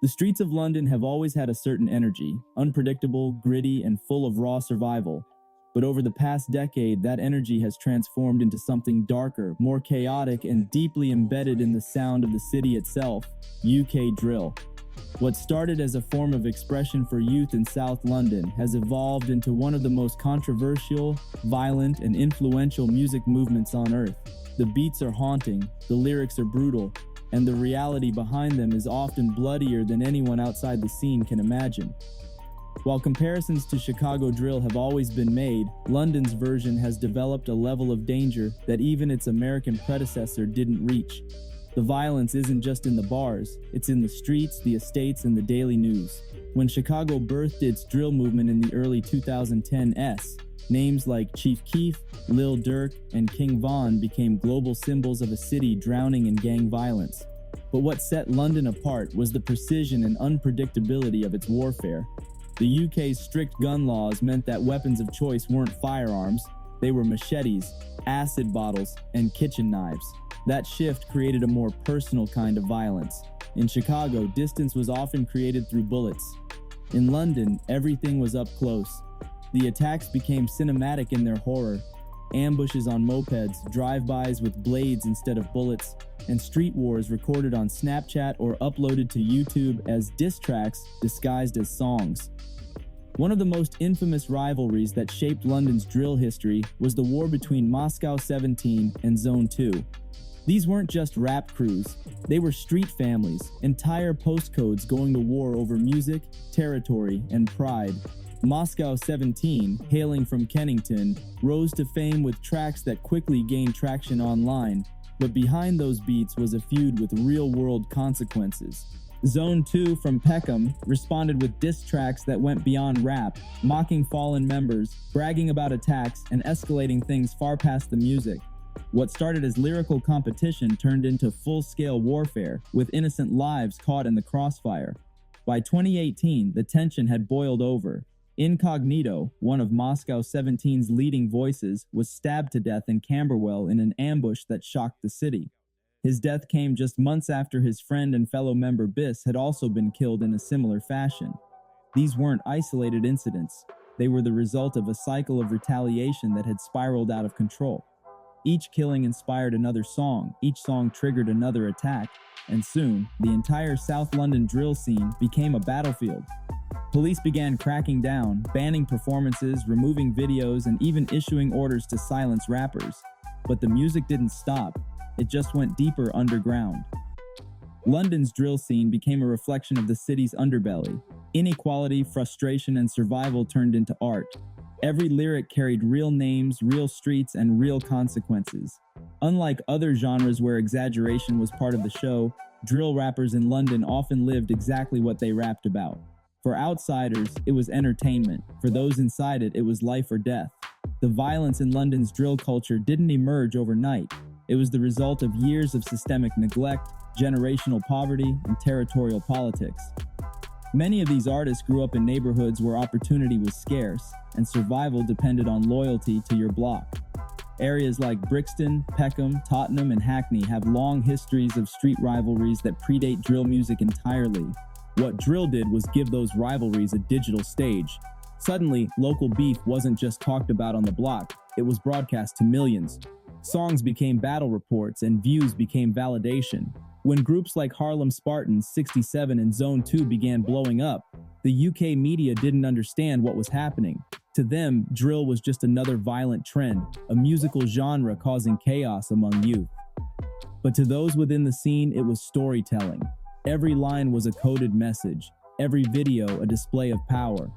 The streets of London have always had a certain energy, unpredictable, gritty, and full of raw survival. But over the past decade, that energy has transformed into something darker, more chaotic, and deeply embedded in the sound of the city itself: UK drill. What started as a form of expression for youth in South London has evolved into one of the most controversial, violent, and influential music movements on earth. The beats are haunting, the lyrics are brutal, and the reality behind them is often bloodier than anyone outside the scene can imagine. While comparisons to Chicago drill have always been made, London's version has developed a level of danger that even its American predecessor didn't reach. The violence isn't just in the bars, it's in the streets, the estates, and the daily news. When Chicago birthed its drill movement in the early 2010s, names like Chief Keef, Lil Durk, and King Von became global symbols of a city drowning in gang violence. But what set London apart was the precision and unpredictability of its warfare. The UK's strict gun laws meant that weapons of choice weren't firearms, they were machetes, acid bottles, and kitchen knives. That shift created a more personal kind of violence. In Chicago, distance was often created through bullets. In London, everything was up close. The attacks became cinematic in their horror. Ambushes on mopeds, drive-bys with blades instead of bullets, and street wars recorded on Snapchat or uploaded to YouTube as diss tracks disguised as songs. One of the most infamous rivalries that shaped London's drill history was the war between Moscow 17 and Zone 2. These weren't just rap crews, they were street families, entire postcodes going to war over music, territory, and pride. Moscow 17, hailing from Kennington, rose to fame with tracks that quickly gained traction online, but behind those beats was a feud with real-world consequences. Zone 2 from Peckham responded with diss tracks that went beyond rap, mocking fallen members, bragging about attacks, and escalating things far past the music. What started as lyrical competition turned into full-scale warfare, with innocent lives caught in the crossfire. By 2018, the tension had boiled over. Incognito, one of Moscow 17's leading voices, was stabbed to death in Camberwell in an ambush that shocked the city. His death came just months after his friend and fellow member Biss had also been killed in a similar fashion. These weren't isolated incidents. They were the result of a cycle of retaliation that had spiraled out of control. Each killing inspired another song, each song triggered another attack, and soon, the entire South London drill scene became a battlefield. Police began cracking down, banning performances, removing videos, and even issuing orders to silence rappers. But the music didn't stop, it just went deeper underground. London's drill scene became a reflection of the city's underbelly. Inequality, frustration, and survival turned into art. Every lyric carried real names, real streets, and real consequences. Unlike other genres where exaggeration was part of the show, drill rappers in London often lived exactly what they rapped about. For outsiders, it was entertainment. For those inside it, it was life or death. The violence in London's drill culture didn't emerge overnight. It was the result of years of systemic neglect, generational poverty, and territorial politics. Many of these artists grew up in neighborhoods where opportunity was scarce, and survival depended on loyalty to your block. Areas like Brixton, Peckham, Tottenham, and Hackney have long histories of street rivalries that predate drill music entirely. What drill did was give those rivalries a digital stage. Suddenly, local beef wasn't just talked about on the block, it was broadcast to millions. Songs became battle reports and views became validation. When groups like Harlem Spartans, 67, and Zone 2 began blowing up, the UK media didn't understand what was happening. To them, drill was just another violent trend, a musical genre causing chaos among youth. But to those within the scene, it was storytelling. Every line was a coded message, every video a display of power.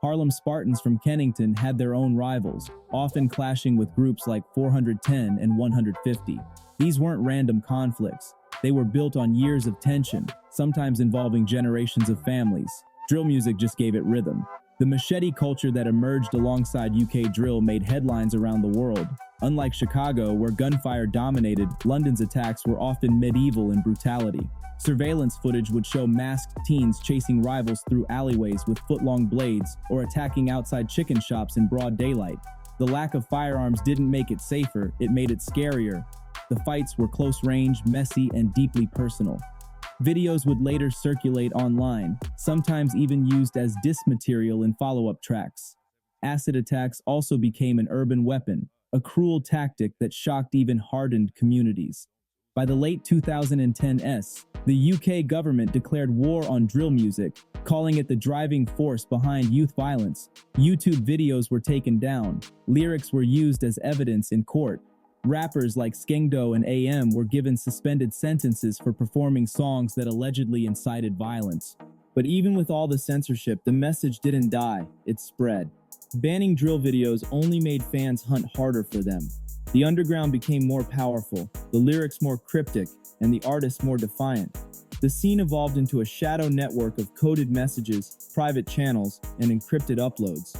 Harlem Spartans from Kennington had their own rivals, often clashing with groups like 410 and 150. These weren't random conflicts. They were built on years of tension, sometimes involving generations of families. Drill music just gave it rhythm. The machete culture that emerged alongside UK drill made headlines around the world. Unlike Chicago, where gunfire dominated, London's attacks were often medieval in brutality. Surveillance footage would show masked teens chasing rivals through alleyways with foot-long blades or attacking outside chicken shops in broad daylight. The lack of firearms didn't make it safer, it made it scarier. The fights were close-range, messy, and deeply personal. Videos would later circulate online, sometimes even used as diss material in follow-up tracks. Acid attacks also became an urban weapon, a cruel tactic that shocked even hardened communities. By the late 2010s, the UK government declared war on drill music, calling it the driving force behind youth violence. YouTube videos were taken down, lyrics were used as evidence in court. Rappers like Skengdo and AM were given suspended sentences for performing songs that allegedly incited violence. But even with all the censorship, the message didn't die, it spread. Banning drill videos only made fans hunt harder for them. The underground became more powerful, the lyrics more cryptic, and the artists more defiant. The scene evolved into a shadow network of coded messages, private channels, and encrypted uploads.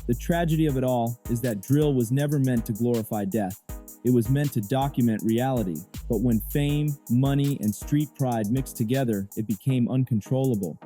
The tragedy of it all is that drill was never meant to glorify death. It was meant to document reality, but when fame, money, and street pride mixed together, it became uncontrollable.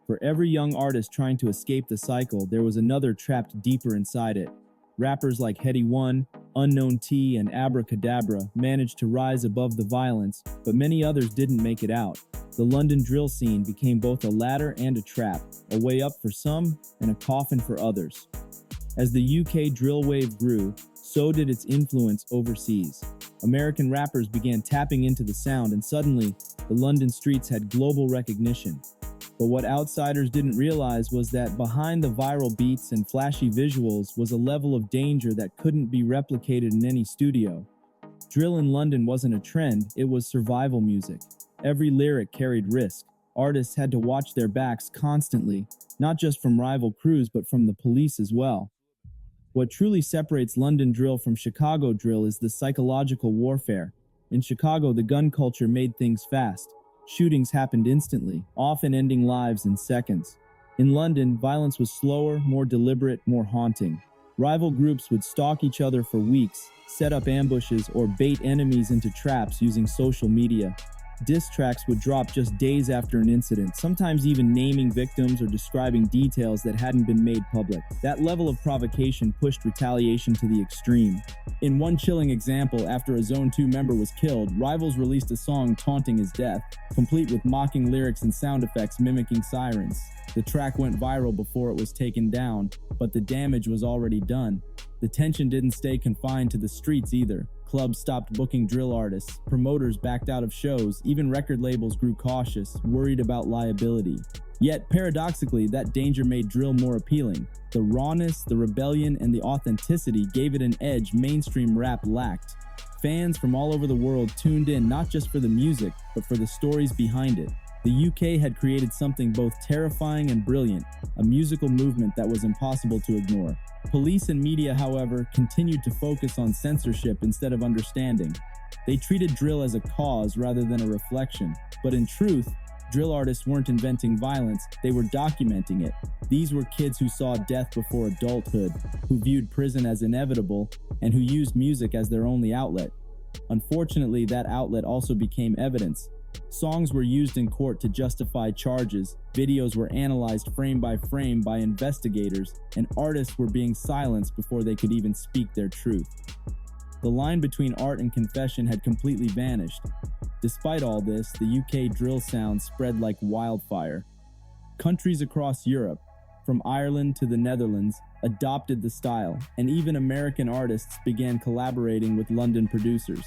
For every young artist trying to escape the cycle, there was another trapped deeper inside it. Rappers like Heady One, Unknown T, and Abracadabra managed to rise above the violence, but many others didn't make it out. The London drill scene became both a ladder and a trap, a way up for some and a coffin for others. As the UK drill wave grew, so did its influence overseas. American rappers began tapping into the sound, and suddenly, the London streets had global recognition. But what outsiders didn't realize was that behind the viral beats and flashy visuals was a level of danger that couldn't be replicated in any studio. Drill in London wasn't a trend, it was survival music. Every lyric carried risk. Artists had to watch their backs constantly, not just from rival crews but from the police as well. What truly separates London drill from Chicago drill is the psychological warfare. In Chicago, the gun culture made things fast. Shootings happened instantly, often ending lives in seconds. In London, violence was slower, more deliberate, more haunting. Rival groups would stalk each other for weeks, set up ambushes, or bait enemies into traps using social media. Diss tracks would drop just days after an incident, sometimes even naming victims or describing details that hadn't been made public. That level of provocation pushed retaliation to the extreme. In one chilling example, after a Zone 2 member was killed, rivals released a song taunting his death, complete with mocking lyrics and sound effects mimicking sirens. The track went viral before it was taken down, but the damage was already done. The tension didn't stay confined to the streets either. Clubs stopped booking drill artists, promoters backed out of shows, even record labels grew cautious, worried about liability. Yet, paradoxically, that danger made drill more appealing. The rawness, the rebellion, and the authenticity gave it an edge mainstream rap lacked. Fans from all over the world tuned in not just for the music, but for the stories behind it. The UK had created something both terrifying and brilliant, a musical movement that was impossible to ignore. Police and media, however, continued to focus on censorship instead of understanding. They treated drill as a cause rather than a reflection. But in truth, drill artists weren't inventing violence, they were documenting it. These were kids who saw death before adulthood, who viewed prison as inevitable, and who used music as their only outlet. Unfortunately, that outlet also became evidence. Songs were used in court to justify charges, videos were analyzed frame by frame by investigators, and artists were being silenced before they could even speak their truth. The line between art and confession had completely vanished. Despite all this, the UK drill sound spread like wildfire. Countries across Europe, from Ireland to the Netherlands, adopted the style, and even American artists began collaborating with London producers.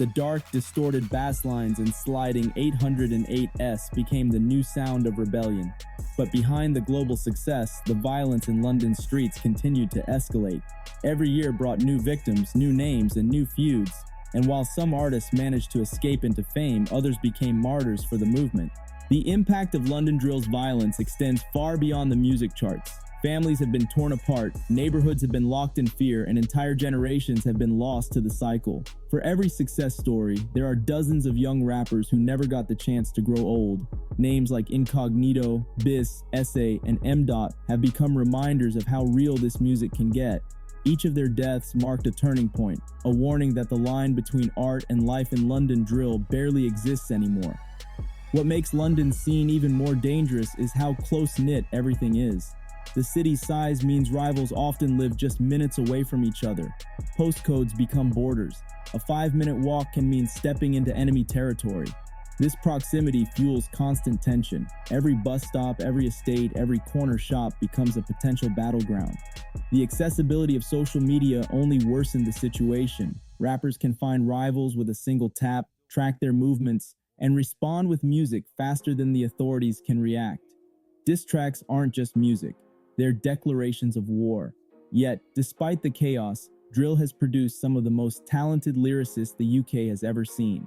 The dark, distorted bass lines and sliding 808s became the new sound of rebellion. But behind the global success, the violence in London streets continued to escalate. Every year brought new victims, new names, and new feuds. And while some artists managed to escape into fame, others became martyrs for the movement. The impact of London drill's violence extends far beyond the music charts. Families have been torn apart, neighborhoods have been locked in fear, and entire generations have been lost to the cycle. For every success story, there are dozens of young rappers who never got the chance to grow old. Names like Incognito, Biss, Essay, and M. Dot have become reminders of how real this music can get. Each of their deaths marked a turning point, a warning that the line between art and life in London drill barely exists anymore. What makes London's scene even more dangerous is how close-knit everything is. The city's size means rivals often live just minutes away from each other. Postcodes become borders. A 5-minute walk can mean stepping into enemy territory. This proximity fuels constant tension. Every bus stop, every estate, every corner shop becomes a potential battleground. The accessibility of social media only worsened the situation. Rappers can find rivals with a single tap, track their movements, and respond with music faster than the authorities can react. Diss tracks aren't just music, they're declarations of war. Yet, despite the chaos, drill has produced some of the most talented lyricists the UK has ever seen.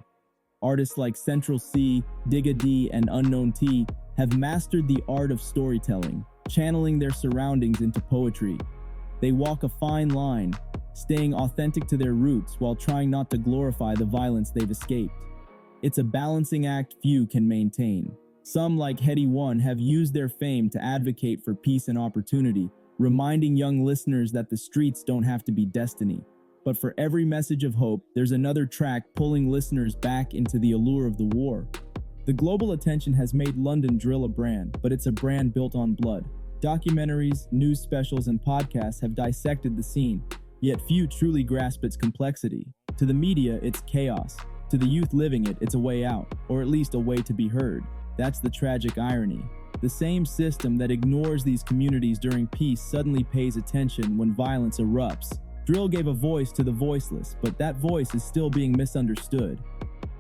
Artists like Central C, Digga D, and Unknown T have mastered the art of storytelling, channeling their surroundings into poetry. They walk a fine line, staying authentic to their roots while trying not to glorify the violence they've escaped. It's a balancing act few can maintain. Some, like Heady One, have used their fame to advocate for peace and opportunity, reminding young listeners that the streets don't have to be destiny. But for every message of hope, there's another track pulling listeners back into the allure of the war. The global attention has made London drill a brand, but it's a brand built on blood. Documentaries, news specials, and podcasts have dissected the scene, yet few truly grasp its complexity. To the media, it's chaos. To the youth living it, it's a way out, or at least a way to be heard. That's the tragic irony. The same system that ignores these communities during peace suddenly pays attention when violence erupts. Drill gave a voice to the voiceless, but that voice is still being misunderstood.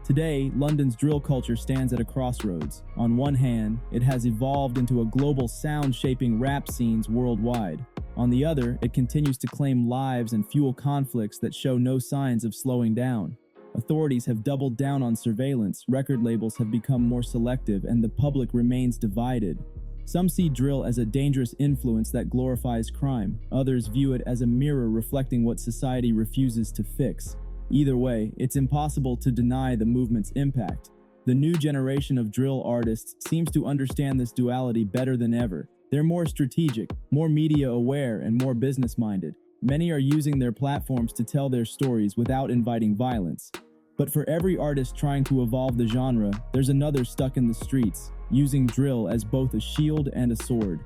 Today, London's drill culture stands at a crossroads. On one hand, it has evolved into a global sound shaping rap scenes worldwide. On the other, it continues to claim lives and fuel conflicts that show no signs of slowing down. Authorities have doubled down on surveillance, record labels have become more selective, and the public remains divided. Some see drill as a dangerous influence that glorifies crime. Others view it as a mirror reflecting what society refuses to fix. Either way, it's impossible to deny the movement's impact. The new generation of drill artists seems to understand this duality better than ever. They're more strategic, more media aware, and more business-minded. Many are using their platforms to tell their stories without inviting violence. But for every artist trying to evolve the genre, there's another stuck in the streets, using drill as both a shield and a sword.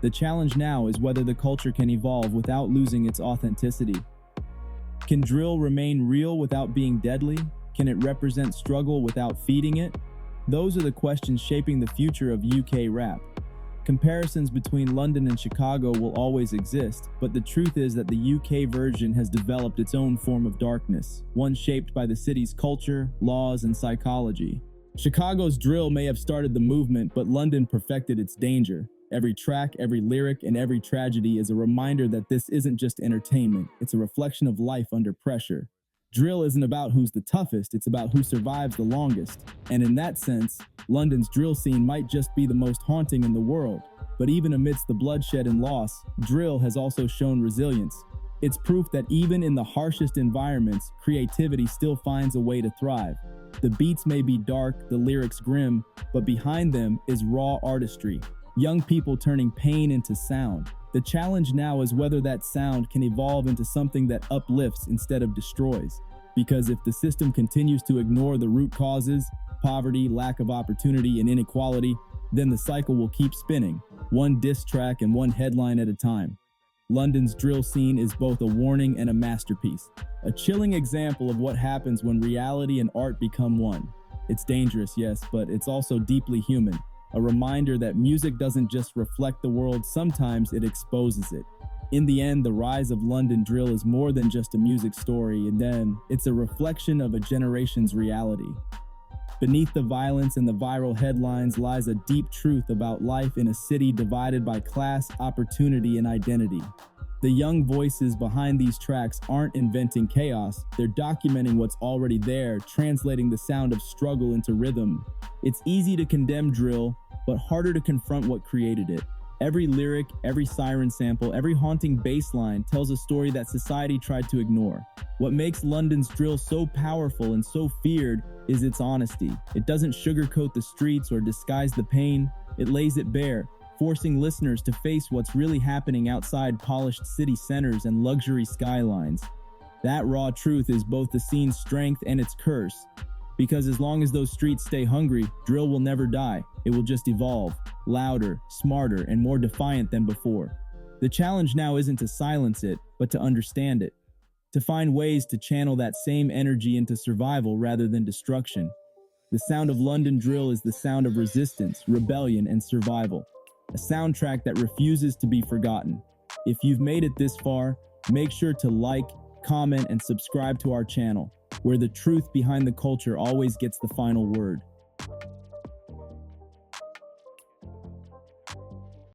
The challenge now is whether the culture can evolve without losing its authenticity. Can drill remain real without being deadly? Can it represent struggle without feeding it? Those are the questions shaping the future of UK rap. Comparisons between London and Chicago will always exist, but the truth is that the UK version has developed its own form of darkness, one shaped by the city's culture, laws, and psychology. Chicago's drill may have started the movement, but London perfected its danger. Every track, every lyric, and every tragedy is a reminder that this isn't just entertainment, it's a reflection of life under pressure. Drill isn't about who's the toughest, it's about who survives the longest. And in that sense, London's drill scene might just be the most haunting in the world. But even amidst the bloodshed and loss, drill has also shown resilience. It's proof that even in the harshest environments, creativity still finds a way to thrive. The beats may be dark, the lyrics grim, but behind them is raw artistry. Young people turning pain into sound. The challenge now is whether that sound can evolve into something that uplifts instead of destroys. Because if the system continues to ignore the root causes, poverty, lack of opportunity, and inequality, then the cycle will keep spinning, one diss track and one headline at a time. London's drill scene is both a warning and a masterpiece, a chilling example of what happens when reality and art become one. It's dangerous, yes, but it's also deeply human. A reminder that music doesn't just reflect the world, sometimes it exposes it. In the end, the rise of London drill is more than just a music story, and then it's a reflection of a generation's reality. Beneath the violence and the viral headlines lies a deep truth about life in a city divided by class, opportunity, and identity. The young voices behind these tracks aren't inventing chaos, they're documenting what's already there, translating the sound of struggle into rhythm. It's easy to condemn drill, but harder to confront what created it. Every lyric, every siren sample, every haunting bass line tells a story that society tried to ignore. What makes London's drill so powerful and so feared is its honesty. It doesn't sugarcoat the streets or disguise the pain, it lays it bare, forcing listeners to face what's really happening outside polished city centers and luxury skylines. That raw truth is both the scene's strength and its curse. Because as long as those streets stay hungry, drill will never die. It will just evolve, louder, smarter, and more defiant than before. The challenge now isn't to silence it, but to understand it. To find ways to channel that same energy into survival rather than destruction. The sound of London Drill is the sound of resistance, rebellion, and survival. A soundtrack that refuses to be forgotten. If you've made it this far, make sure to like, comment, and subscribe to our channel, where the truth behind the culture always gets the final word.